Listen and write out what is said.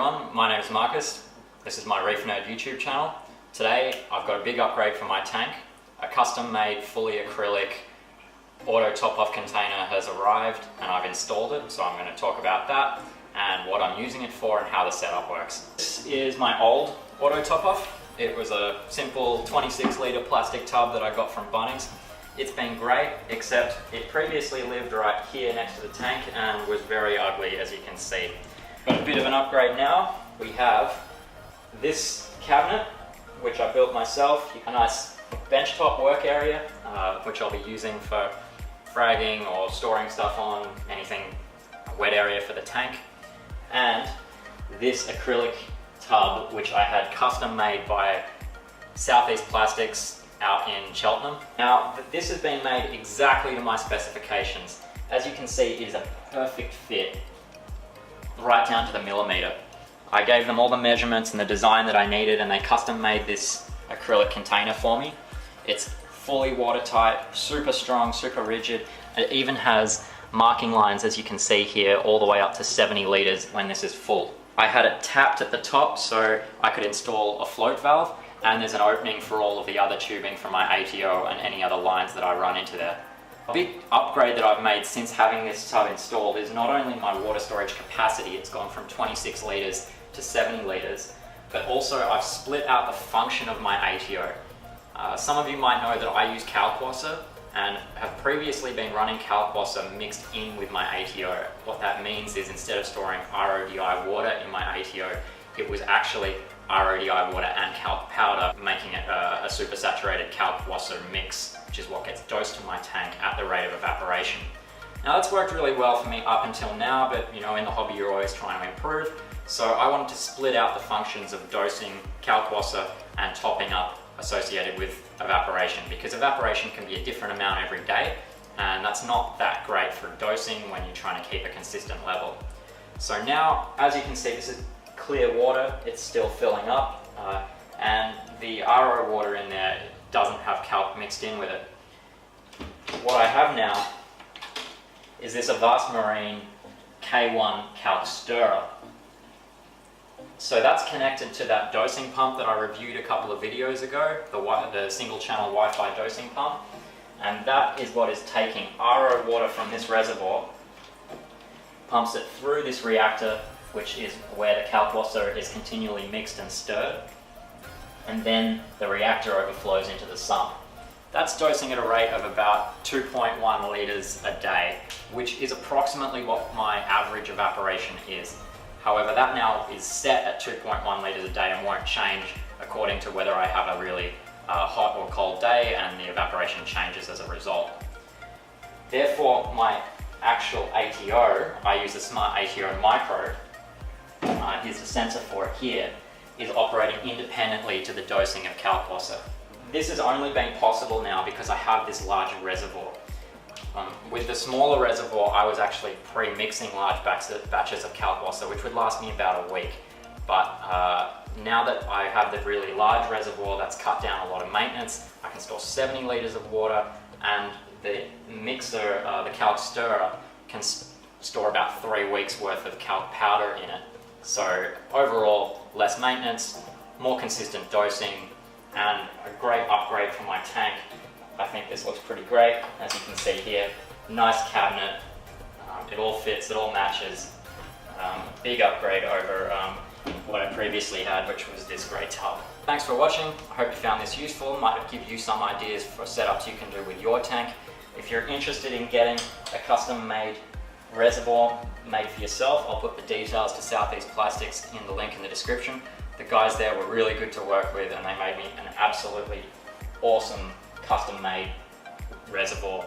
everyone, my name is Marcus. This is my Reef Nerd YouTube channel. Today I've got a big upgrade for my tank. A custom made fully acrylic auto top-off container has arrived and I've installed it, so I'm going to talk about that and what I'm using it for and how the setup works. This is my old auto top-off. It was a simple 26 litre plastic tub that I got from Bunnings. It's been great, except it previously lived right here next to the tank and was very ugly, as you can see. Got a bit of an upgrade now. We have this cabinet, which I built myself, a nice benchtop work area, which I'll be using for fragging or storing stuff on, anything, a wet area for the tank. And this acrylic tub, which I had custom made by Southeast Plastics out in Cheltenham. Now, this has been made exactly to my specifications. As you can see, it is a perfect fit, right down to the millimeter. I gave them all the measurements and the design that I needed, and they custom made this acrylic container for me. It's fully watertight, super strong, super rigid. It even has marking lines, as you can see here, all the way up to 70 litres when this is full. I had it tapped at the top so I could install a float valve, and there's an opening for all of the other tubing from my ATO and any other lines that I run into there. A big upgrade that I've made since having this tub installed is not only my water storage capacity, it's gone from 26 litres to 70 litres, but also I've split out the function of my ATO. Some of you might know that I use Kalkwasser and have previously been running Kalkwasser mixed in with my ATO. What that means is instead of storing RODI water in my ATO, it was actually RODI water and calc powder, making it a supersaturated Kalkwasser mix, which is what gets dosed to my tank at the rate of evaporation. Now that's worked really well for me up until now, but you know, in the hobby you're always trying to improve. So I wanted to split out the functions of dosing Kalkwasser and topping up associated with evaporation, because evaporation can be a different amount every day, and that's not that great for dosing when you're trying to keep a consistent level. So now, as you can see, this is clear water, it's still filling up, and the RO water in there doesn't have calc mixed in with it. What I have now is this Avast Marine K1 calc stirrer. So that's connected to that dosing pump that I reviewed a couple of videos ago, the single channel Wi-Fi dosing pump, and that is what is taking RO water from this reservoir, pumps it through this reactor, which is where the Kalkwasser is continually mixed and stirred, and then the reactor overflows into the sump. That's dosing at a rate of about 2.1 litres a day, which is approximately what my average evaporation is. However, that now is set at 2.1 litres a day and won't change according to whether I have a really hot or cold day, and the evaporation changes as a result. Therefore, my actual ATO, I use the Smart ATO Micro, here's the sensor for it here, is operating independently to the dosing of Kalkwasser. This has only been possible now because I have this larger reservoir. With the smaller reservoir, I was actually pre-mixing large batches of Kalkwasser, which would last me about a week. But now that I have the really large reservoir, that's cut down a lot of maintenance. I can store 70 litres of water, and the mixer, the calc stirrer, can store about 3 weeks worth of calc powder in it. So overall, less maintenance, more consistent dosing, and a great upgrade for my tank. I think this looks pretty great, as you can see here. Nice cabinet, it all fits, it all matches. Big upgrade over what I previously had, which was this great tub. Thanks for watching. I hope you found this useful. Might give you some ideas for setups you can do with your tank. If you're interested in getting a custom made reservoir made for yourself, I'll put the details to Southeast Plastics in the link in the description. The guys there were really good to work with, and they made me an absolutely awesome custom made reservoir